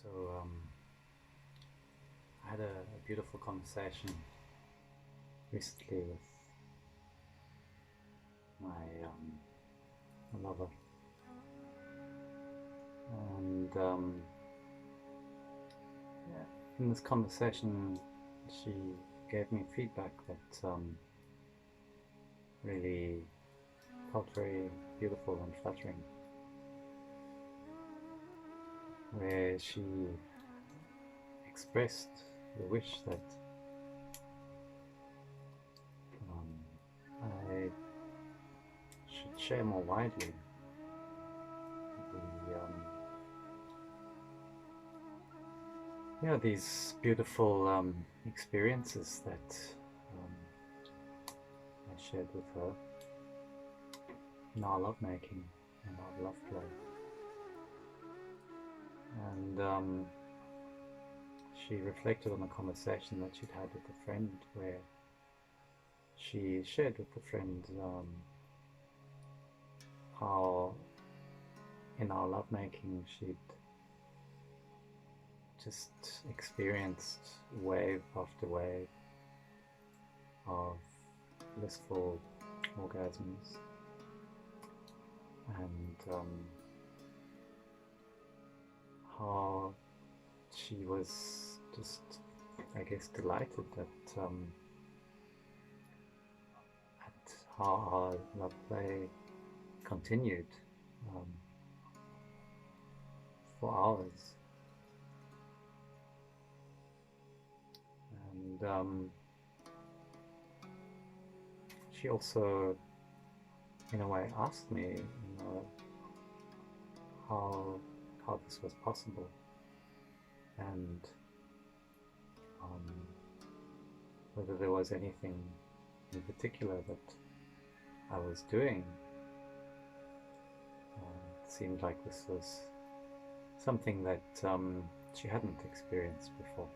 So I had a beautiful conversation recently with my lover, and yeah, in this conversation, she gave me feedback that really felt very beautiful and flattering, where she expressed the wish that I should share more widely these beautiful experiences that I shared with her in our lovemaking and our love play. And she reflected on a conversation that she'd had with a friend, where she shared with the friend how in our lovemaking she'd just experienced wave after wave of blissful orgasms, and how she was just, I guess, delighted at how our love play continued for hours. And she also, in a way, asked me, how this was possible, and whether there was anything in particular that I was doing. It seemed like this was something that she hadn't experienced before.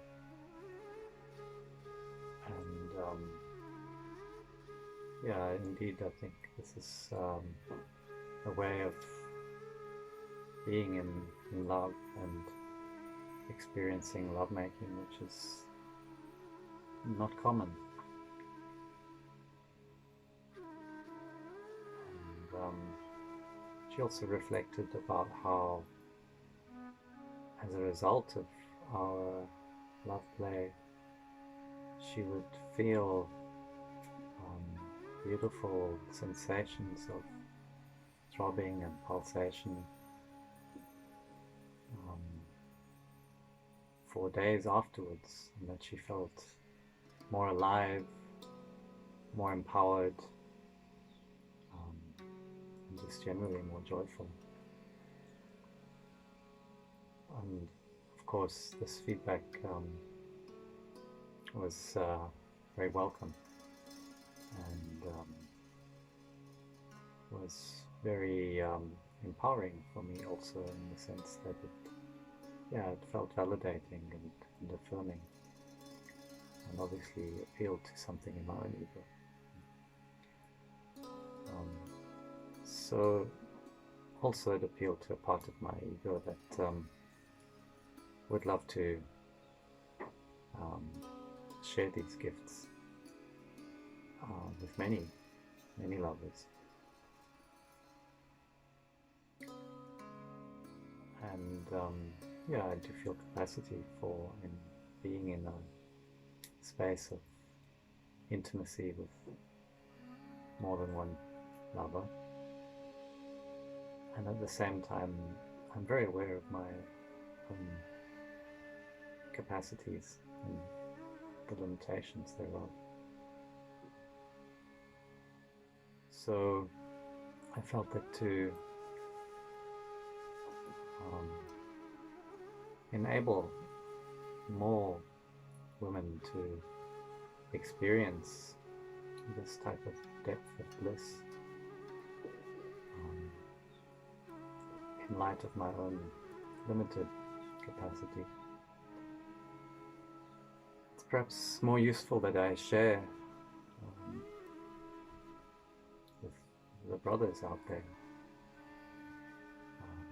And yeah, indeed, I think this is a way of being in love and experiencing lovemaking, which is not common. And she also reflected about how, as a result of our love play, she would feel beautiful sensations of throbbing and pulsation for days afterwards, and that she felt more alive, more empowered, and just generally more joyful. And of course, this feedback was very welcome, and was very empowering for me also, in the sense that it felt validating and affirming, and obviously appealed to something in my own ego. So also it appealed to a part of my ego that would love to share these gifts with many lovers. And I do feel capacity for being in a space of intimacy with more than one lover. And at the same time, I'm very aware of my own capacities and the limitations thereof. So I felt that to enable more women to experience this type of depth of bliss, in light of my own limited capacity, it's perhaps more useful that I share with the brothers out there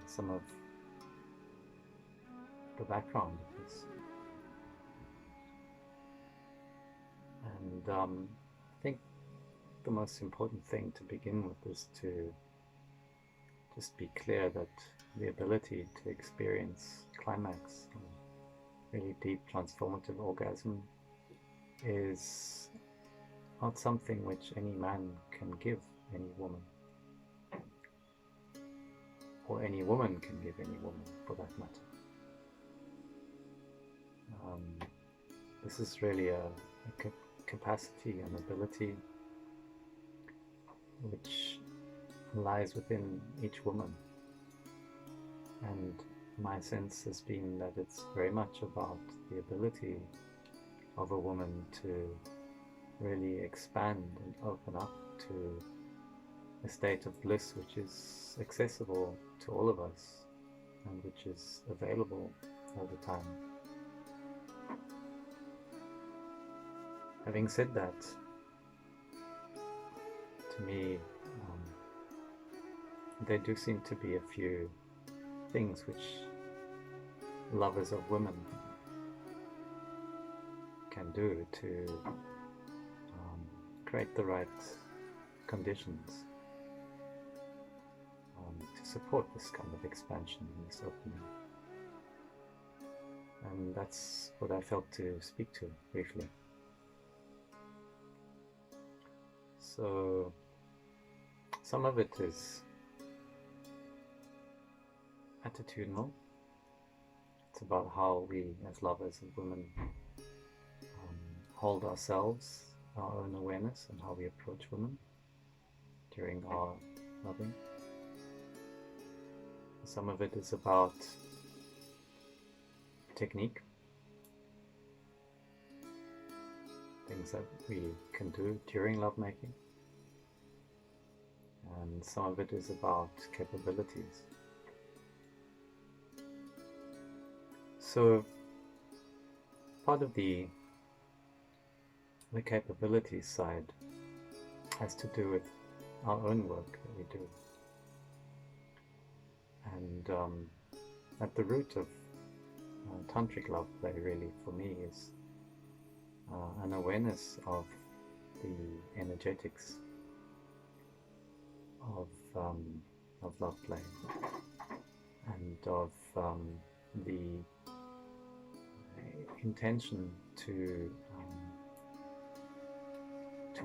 some of the background of this. And I think the most important thing to begin with is to just be clear that the ability to experience climax, really deep transformative orgasm, is not something which any man can give any woman, or any woman can give any woman for that matter. This is really a capacity, an ability which lies within each woman, and my sense has been that it's very much about the ability of a woman to really expand and open up to a state of bliss which is accessible to all of us and which is available all the time. Having said that, to me, there do seem to be a few things which lovers of women can do to create the right conditions to support this kind of expansion and this opening. And that's what I felt to speak to briefly. So some of it is attitudinal. It's about how we as lovers of women hold ourselves, our own awareness, and how we approach women during our loving. Some of it is about technique, things that we can do during lovemaking, and some of it is about capabilities. So part of the capabilities side has to do with our own work that we do. And at the root of tantric love play, really, for me, is an awareness of the energetics of love play, and of the intention to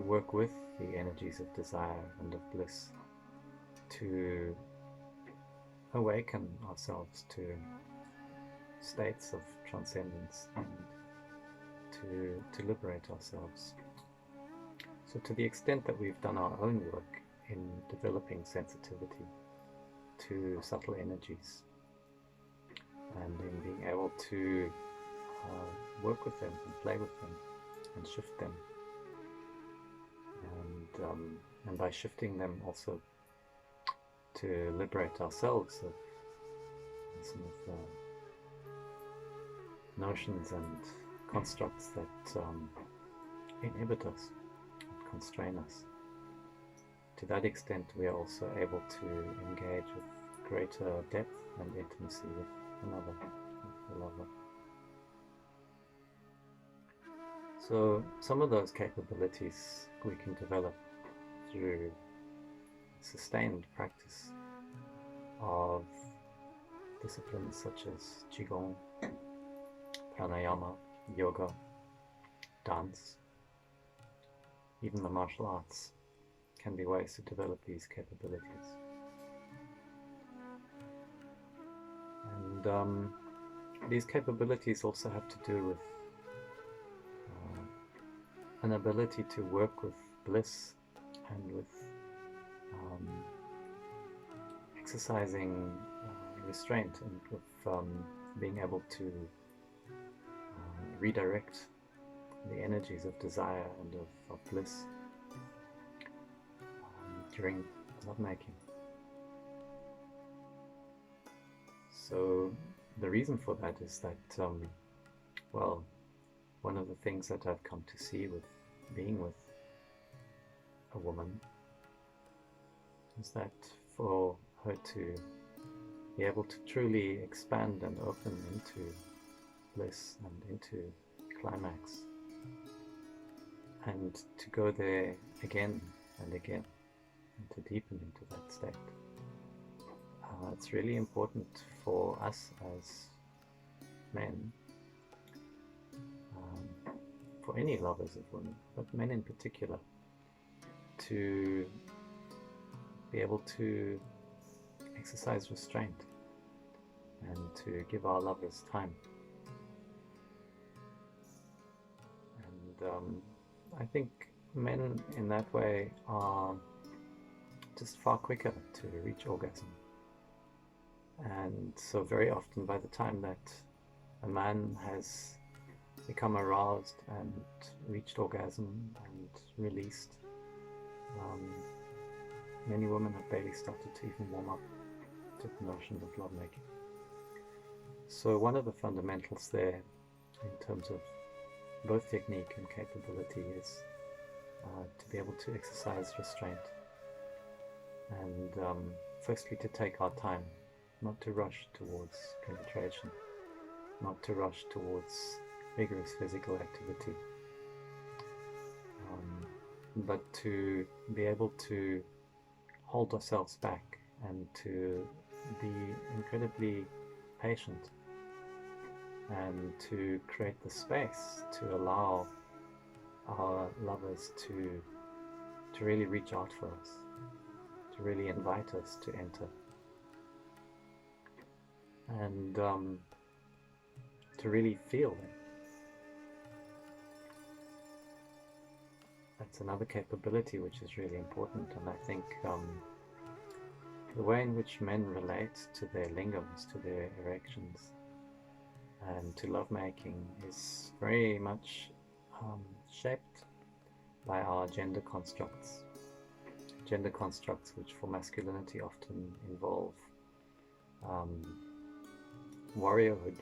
work with the energies of desire and of bliss, to awaken ourselves to states of transcendence and to liberate ourselves. So to the extent that we've done our own work in developing sensitivity to subtle energies and in being able to work with them and play with them and shift them, and by shifting them also to liberate ourselves of some of the notions and constructs that inhibit us, constrain us. To that extent, we are also able to engage with greater depth and intimacy with another, with the lover. So some of those capabilities we can develop through sustained practice of disciplines such as Qigong, pranayama, yoga, dance, even the martial arts can be ways to develop these capabilities. And these capabilities also have to do with an ability to work with bliss and with exercising restraint, and with being able to redirect the energies of desire and of bliss during lovemaking. So the reason for that is that, well, one of the things that I've come to see with being with a woman is that for her to be able to truly expand and open into bliss and into climax, and to go there again and again, and to deepen into that state. It's really important for us as men, for any lovers of women, but men in particular, to be able to exercise restraint and to give our lovers time. And I think men in that way are just far quicker to reach orgasm. And so very often, by the time that a man has become aroused and reached orgasm and released, many women have barely started to even warm up to the notion of lovemaking. So one of the fundamentals there in terms of both technique and capability is to be able to exercise restraint, and firstly to take our time, not to rush towards penetration, not to rush towards vigorous physical activity, but to be able to hold ourselves back and to be incredibly patient, and to create the space to allow our lovers to really reach out for us, to really invite us to enter, and to really feel them. That's another capability which is really important, and I think the way in which men relate to their lingams, to their erections, and to lovemaking is very much shaped by our gender constructs which for masculinity often involve warriorhood,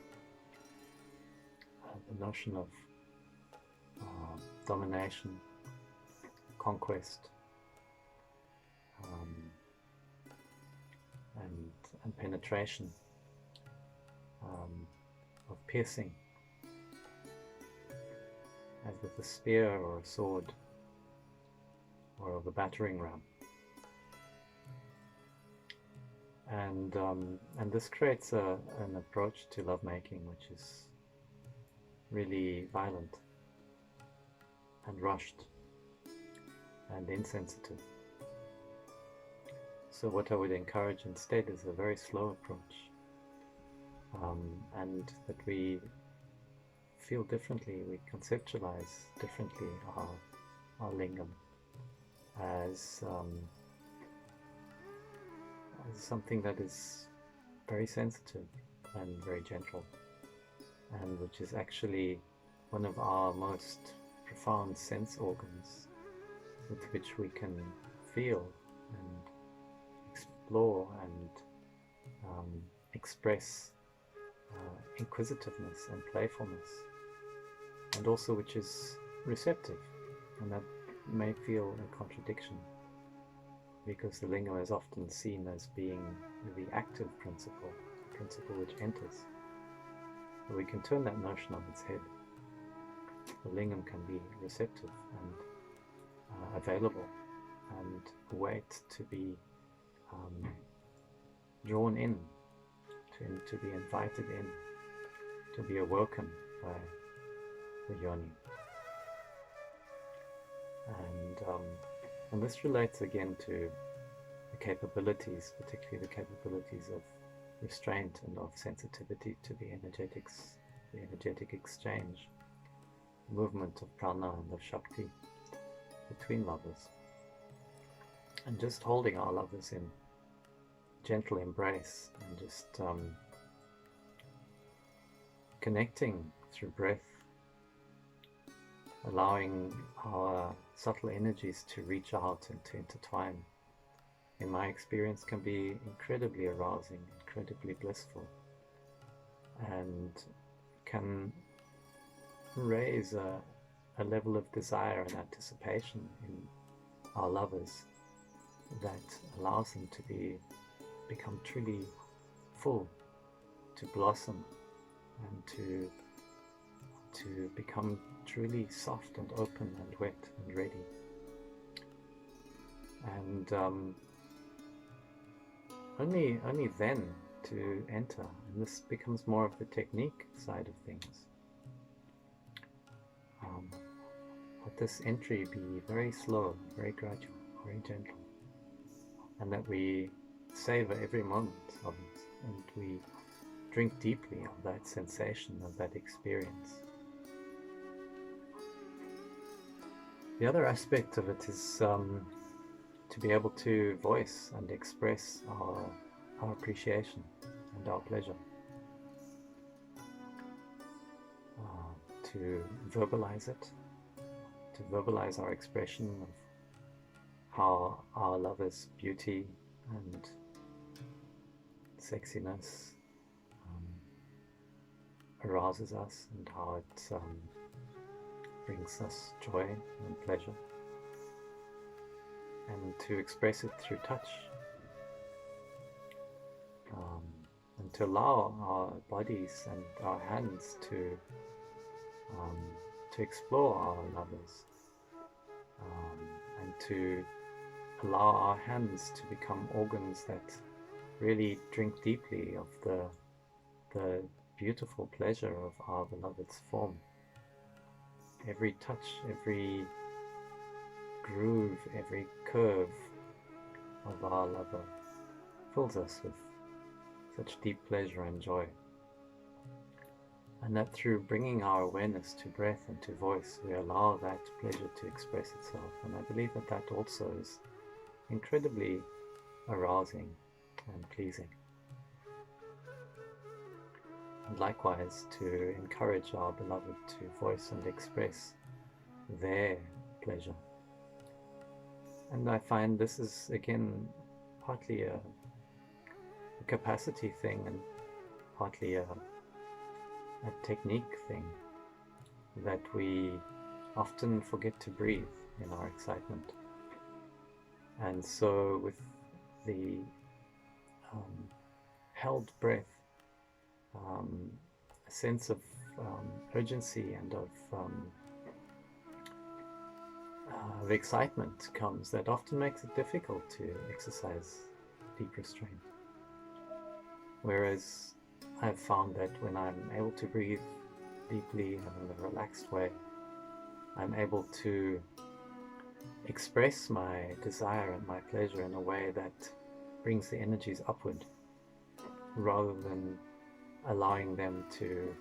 the notion of domination, conquest, and penetration, of piercing, as with a spear or a sword or of a battering ram. And this creates an approach to lovemaking which is really violent and rushed and insensitive. So what I would encourage instead is a very slow approach, and that we feel differently, we conceptualize differently our lingam as something that is very sensitive and very gentle, and which is actually one of our most profound sense organs, with which we can feel and explore and express inquisitiveness and playfulness, and also which is receptive, and that may feel a contradiction, because the lingam is often seen as being the active principle, the principle which enters. But we can turn that notion on its head. The lingam can be receptive and available, and wait to be drawn in, to be invited in, to be awoken by the yoni. And this relates again to the capabilities, particularly the capabilities of restraint and of sensitivity to the energetic exchange, movement of prana and of shakti between lovers, and just holding our lovers in gentle embrace, and just connecting through breath, allowing our subtle energies to reach out and to intertwine, in my experience can be incredibly arousing, incredibly blissful, and can raise a level of desire and anticipation in our lovers that allows them to become truly full, to blossom, and to become truly soft and open and wet and ready. And only then to enter, and this becomes more of the technique side of things. Let this entry be very slow, very gradual, very gentle, and that we savor every moment of it, and we drink deeply of that sensation, of that experience. The other aspect of it is to be able to voice and express our appreciation and our pleasure, to verbalize it, to verbalize our expression of how our lover's beauty and sexiness arouses us, and how it brings us joy and pleasure, and to express it through touch, and to allow our bodies and our hands to explore our lovers, and to allow our hands to become organs that really drink deeply of the beautiful pleasure of our beloved's form. Every touch, every groove, every curve of our lover fills us with such deep pleasure and joy. And that through bringing our awareness to breath and to voice, we allow that pleasure to express itself. And I believe that that also is incredibly arousing and pleasing. And likewise, to encourage our beloved to voice and express their pleasure. And I find this is, again, partly a capacity thing, and partly a technique thing, that we often forget to breathe in our excitement. And so with the held breath, a sense of urgency and of excitement comes that often makes it difficult to exercise deep restraint. Whereas I've found that when I'm able to breathe deeply and in a relaxed way, I'm able to express my desire and my pleasure in a way that brings the energies upward, rather than allowing them to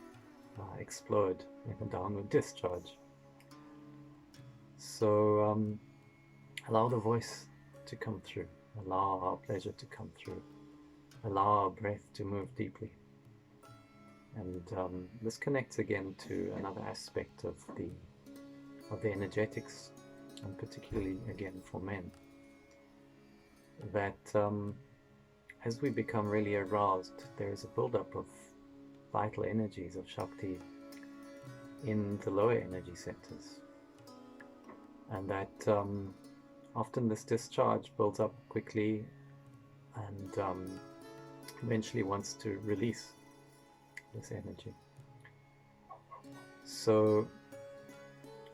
explode in a downward discharge. So allow the voice to come through, allow our pleasure to come through, allow our breath to move deeply. And this connects again to another aspect of the energetics, and particularly again for men, that as we become really aroused, there is a buildup of vital energies of Shakti in the lower energy centers, and that often this discharge builds up quickly and eventually wants to release this energy. So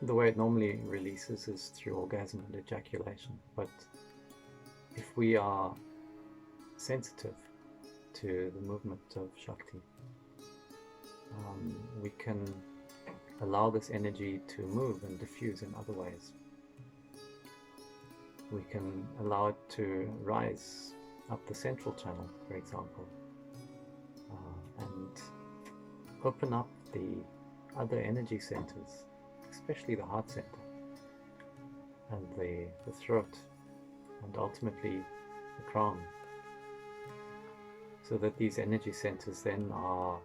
the way it normally releases is through orgasm and ejaculation, but if we are sensitive to the movement of Shakti, we can allow this energy to move and diffuse in other ways. We can allow it to rise up the central channel, for example, and open up the other energy centers, especially the heart center and the throat, and ultimately the crown, so that these energy centers then are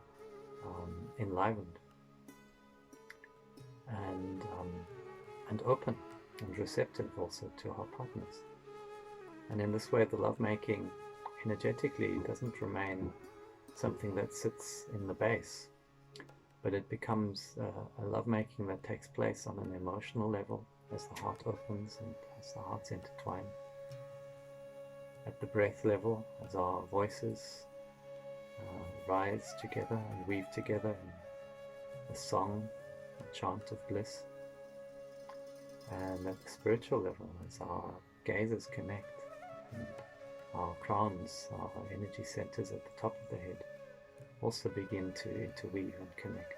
enlivened and open and receptive also to our partners. And in this way, the lovemaking energetically doesn't remain something that sits in the base, but it becomes a lovemaking that takes place on an emotional level as the heart opens and as the hearts intertwine. At the breath level, as our voices rise together and weave together in a song, a chant of bliss. And at the spiritual level, as our gazes connect, and our crowns, our energy centers at the top of the head, also begin to interweave and connect.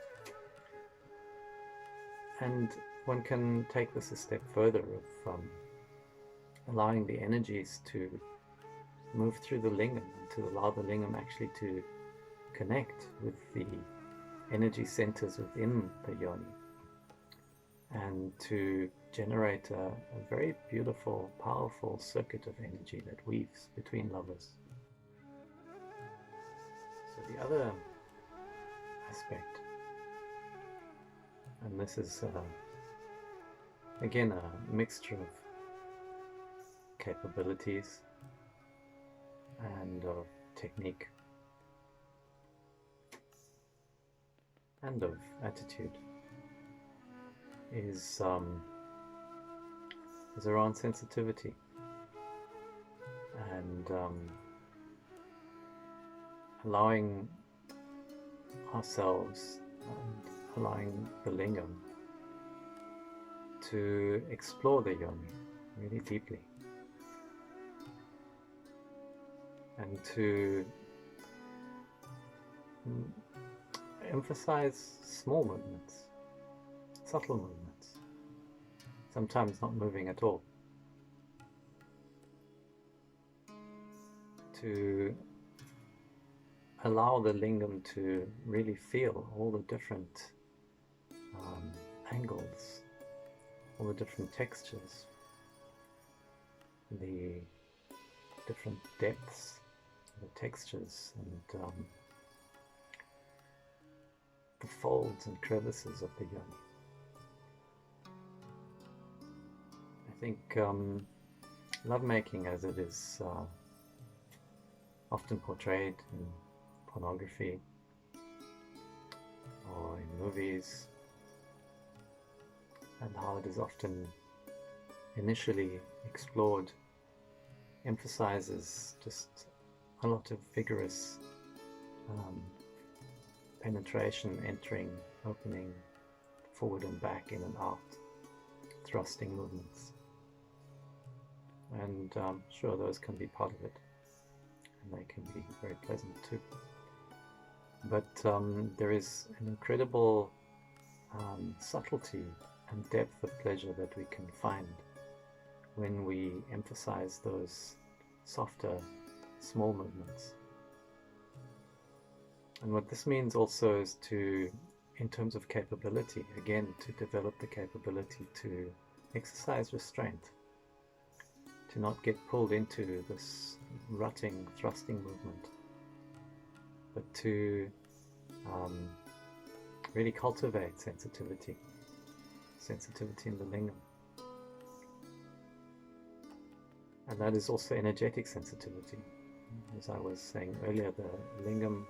And one can take this a step further of allowing the energies to move through the lingam, and to allow the lingam actually to connect with the energy centers within the yoni, and to generate a very beautiful, powerful circuit of energy that weaves between lovers. So the other aspect, and this is again a mixture of capabilities and of technique and of attitude, is around sensitivity and allowing ourselves and allowing the lingam to explore the yoni really deeply, and to emphasize small movements, subtle movements, sometimes not moving at all, to allow the lingam to really feel all the different angles, all the different textures, the different depths, the textures, and the folds and crevices of the yoni. I think lovemaking, as it is often portrayed in pornography or in movies, and how it is often initially explored, emphasizes just a lot of vigorous penetration, entering, opening, forward and back, in and out, thrusting movements. And sure, those can be part of it, and they can be very pleasant too. But there is an incredible subtlety and depth of pleasure that we can find when we emphasize those softer, small movements. And what this means also is to, in terms of capability, again, to develop the capability to exercise restraint, to not get pulled into this rutting, thrusting movement, but to really cultivate sensitivity in the lingam. And that is also energetic sensitivity. As I was saying earlier, the lingam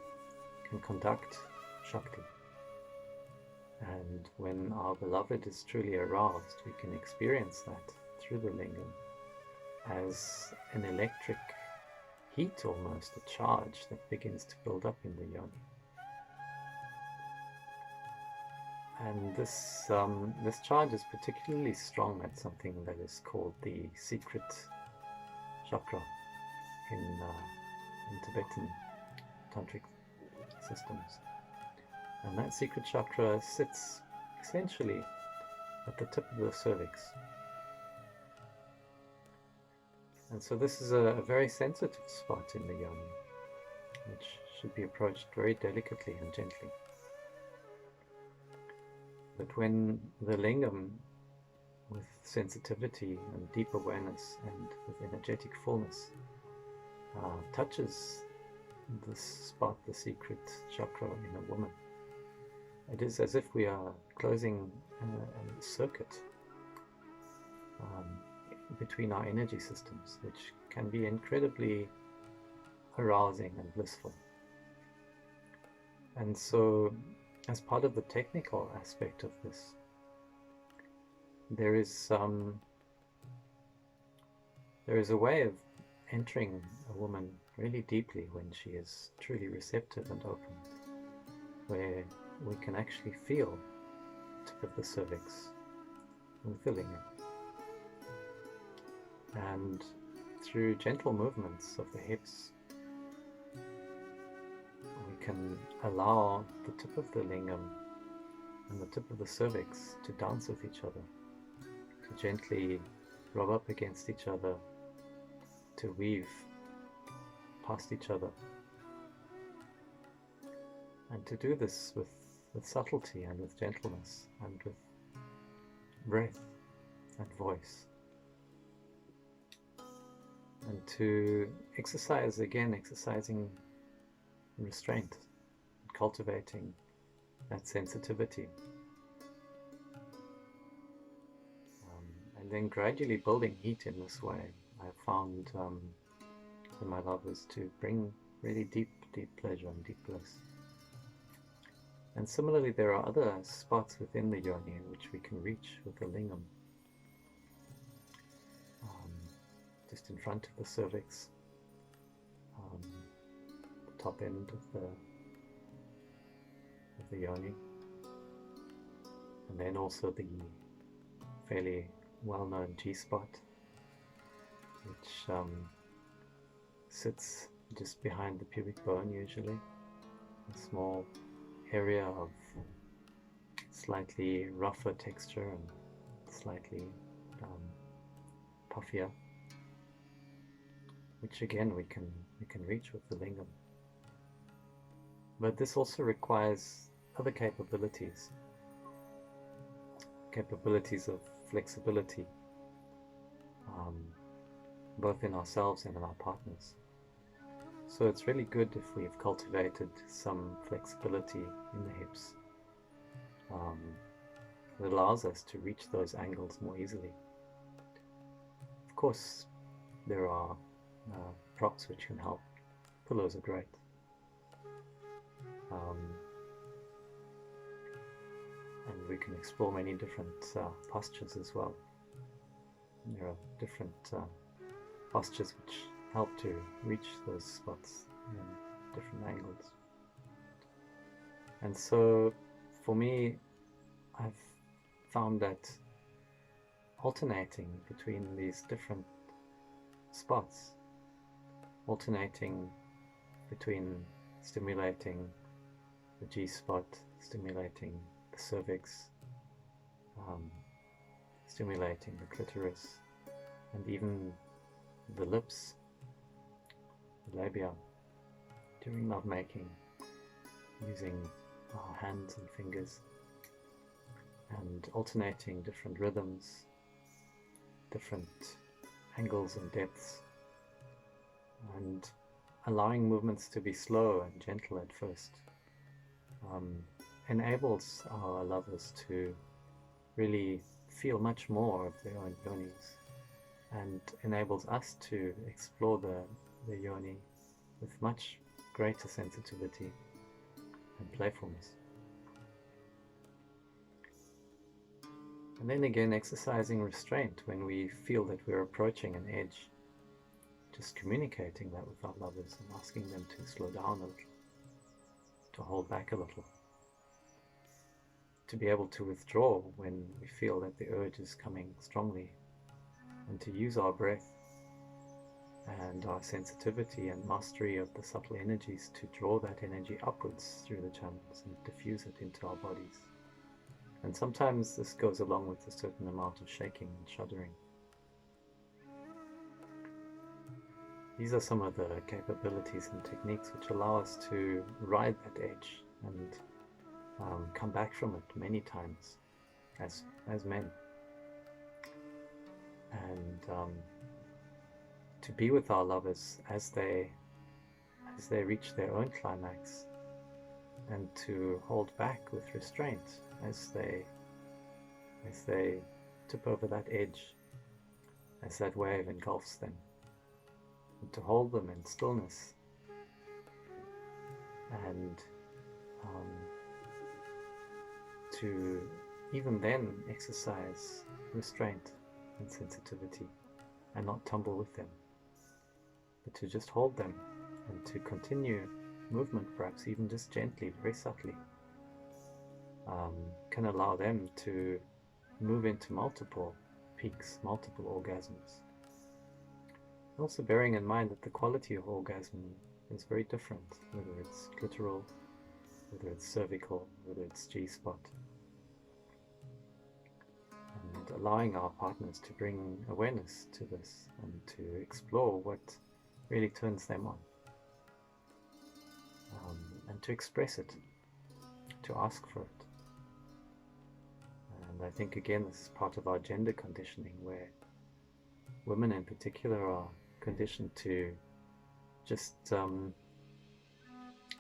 can conduct Shakti. And when our beloved is truly aroused, we can experience that through the lingam as an electric heat, almost a charge that begins to build up in the yoni. And this charge is particularly strong at something that is called the secret chakra in Tibetan tantric systems. And that secret chakra sits essentially at the tip of the cervix. And so this is a very sensitive spot in the yoni, which should be approached very delicately and gently. But when the lingam, with sensitivity and deep awareness and with energetic fullness, touches this spot, the secret chakra in a woman, it is as if we are closing a circuit between our energy systems, which can be incredibly arousing and blissful. And so, as part of the technical aspect of this, there is a way of entering a woman really deeply when she is truly receptive and open, where we can actually feel the tip of the cervix with the lingam. And through gentle movements of the hips, we can allow the tip of the lingam and the tip of the cervix to dance with each other, to gently rub up against each other, to weave past each other, and to do this with subtlety and with gentleness and with breath and voice, and to exercising restraint, cultivating that sensitivity, and then gradually building heat in this way. I found in my lovers to bring really deep pleasure and deep bliss. And similarly, there are other spots within the yoni which we can reach with the lingam, just in front of the cervix, the top end of the yoni, and then also the fairly well-known G-spot, which sits just behind the pubic bone, usually a small area of slightly rougher texture and slightly puffier, which again we can reach with the lingam. But this also requires other capabilities of flexibility, both in ourselves and in our partners. So it's really good if we've cultivated some flexibility in the hips. It allows us to reach those angles more easily. Of course, there are props which can help. Pillows are great. And we can explore many different postures as well. There are different postures which help to reach those spots in different angles. And so for me, I've found that alternating between these different spots, alternating between stimulating the G-spot, stimulating the cervix, stimulating the clitoris, and even the lips, the labia, during lovemaking, using our hands and fingers, and alternating different rhythms, different angles and depths, and allowing movements to be slow and gentle at first, enables our lovers to really feel much more of their own yonis, and enables us to explore the yoni with much greater sensitivity and playfulness. And then again, exercising restraint when we feel that we're approaching an edge, just communicating that with our lovers and asking them to slow down a little, to hold back a little, to be able to withdraw when we feel that the urge is coming strongly, and to use our breath and our sensitivity and mastery of the subtle energies to draw that energy upwards through the channels and diffuse it into our bodies. And sometimes this goes along with a certain amount of shaking and shuddering. These are some of the capabilities and techniques which allow us to ride that edge and come back from it many times as men. And to be with our lovers as they reach their own climax, and to hold back with restraint as they tip over that edge, as that wave engulfs them, and to hold them in stillness, and to even then exercise restraint and sensitivity and not tumble with them, but to just hold them and to continue movement, perhaps even just gently, very subtly, can allow them to move into multiple peaks, multiple orgasms. Also bearing in mind that the quality of orgasm is very different, whether it's clitoral, whether it's cervical, whether it's G-spot. And allowing our partners to bring awareness to this and to explore what really turns them on. And to express it, to ask for it. And I think again this is part of our gender conditioning, where women in particular are conditioned to just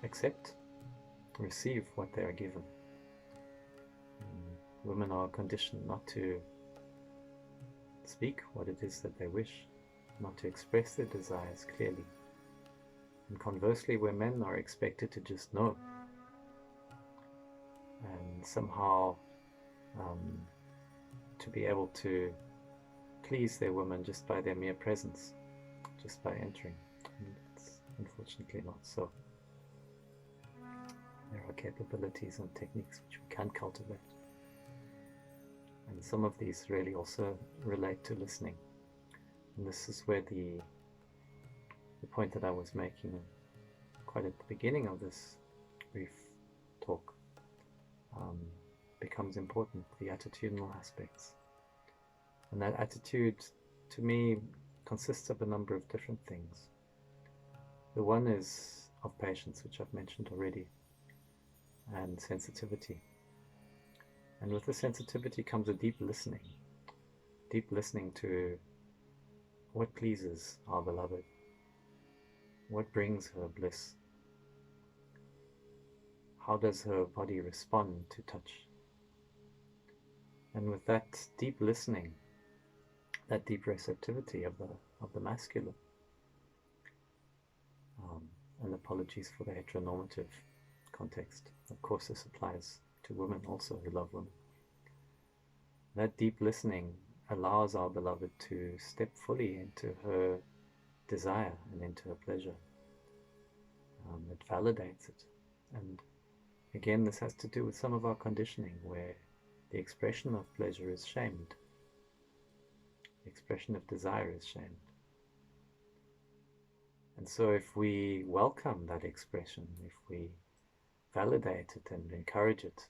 accept, receive what they are given. Women are conditioned not to speak what it is that they wish, not to express their desires clearly. And conversely, where men are expected to just know and somehow to be able to please their woman just by their mere presence, just by entering. And it's unfortunately not so. There are capabilities and techniques which we can cultivate. And some of these really also relate to listening. And this is where the point that I was making quite at the beginning of this brief talk becomes important, the attitudinal aspects. And that attitude, to me, consists of a number of different things. The one is of patience, which I've mentioned already, and sensitivity. And with the sensitivity comes a deep listening to what pleases our beloved, what brings her bliss, how does her body respond to touch. And with that deep listening, that deep receptivity of the masculine, and apologies for the heteronormative context. Of course, this applies to women also who love women. That deep listening allows our beloved to step fully into her desire and into her pleasure. It validates it. And again, this has to do with some of our conditioning, where the expression of pleasure is shamed. The expression of desire is shamed. And so if we welcome that expression, if we validate it and encourage it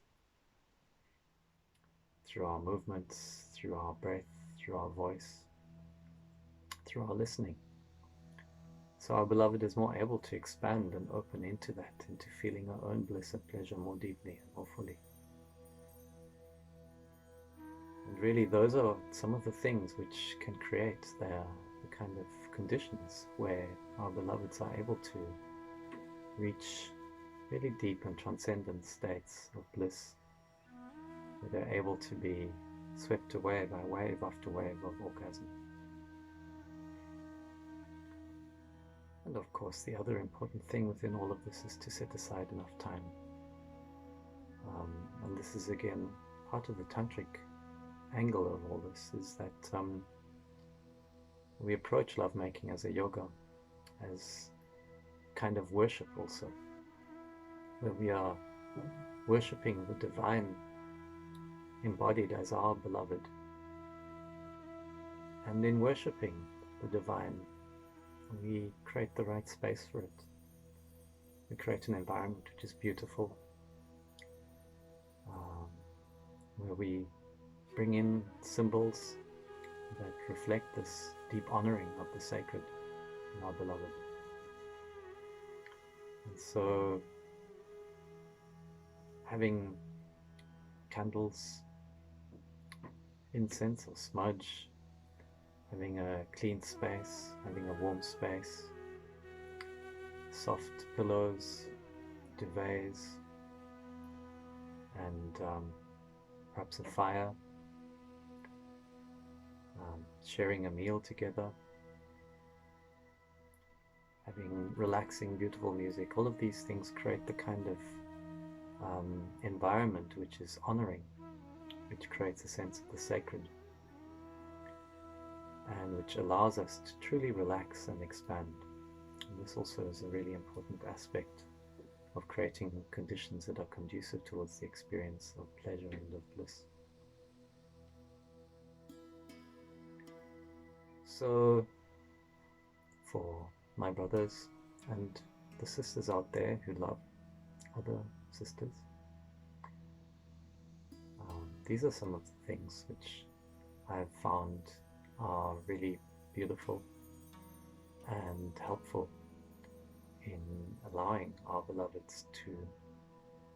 through our movements, through our breath, through our voice, through our listening, so our beloved is more able to expand and open into that, into feeling our own bliss and pleasure more deeply and more fully. And really those are some of the things which can create the kind of conditions where our beloveds are able to reach really deep and transcendent states of bliss, where they're able to be swept away by wave after wave of orgasm. And of course, the other important thing within all of this is to set aside enough time. And this is again part of the tantric angle of all this, is that we approach lovemaking as a yoga, as kind of worship also, where we are worshipping the divine embodied as our beloved. And in worshipping the divine, we create the right space for it. We create an environment which is beautiful, where we bring in symbols that reflect this deep honoring of the sacred in our beloved. And so having candles, incense or smudge, having a clean space, having a warm space, soft pillows, duvets, and perhaps a fire, sharing a meal together, having relaxing, beautiful music. All of these things create the kind of environment which is honoring, which creates a sense of the sacred, and which allows us to truly relax and expand And this also is a really important aspect of creating conditions that are conducive towards the experience of pleasure and of bliss. So, for my brothers and the sisters out there who love other sisters, these are some of the things which I've found are really beautiful and helpful in allowing our beloveds to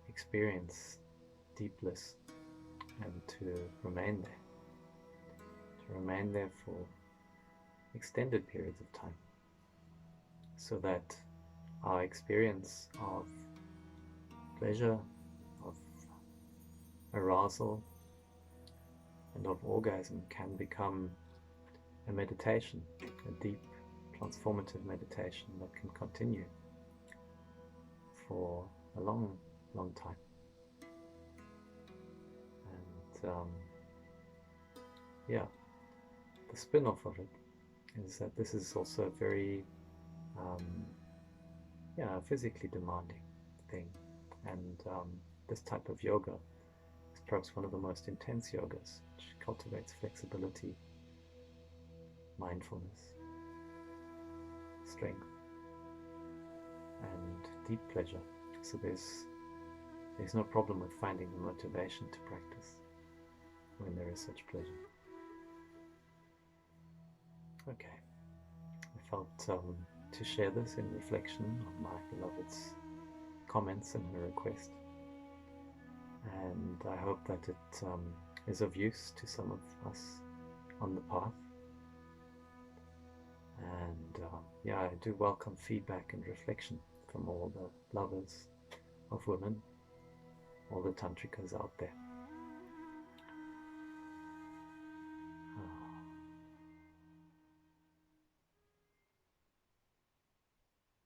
experience deep bliss and to remain there for extended periods of time, so that our experience of pleasure, of arousal, and of orgasm can become a meditation, a deep transformative meditation that can continue for a long, long time. And yeah, the spin-off of it is that this is also a very physically demanding thing, and this type of yoga is perhaps one of the most intense yogas, which cultivates flexibility, mindfulness, strength, and deep pleasure. So there's no problem with finding the motivation to practice when there is such pleasure. Okay, I felt to share this in reflection on my beloved's comments and her request, and I hope that it is of use to some of us on the path. And I do welcome feedback and reflection from all the lovers of women, all the tantrikas out there.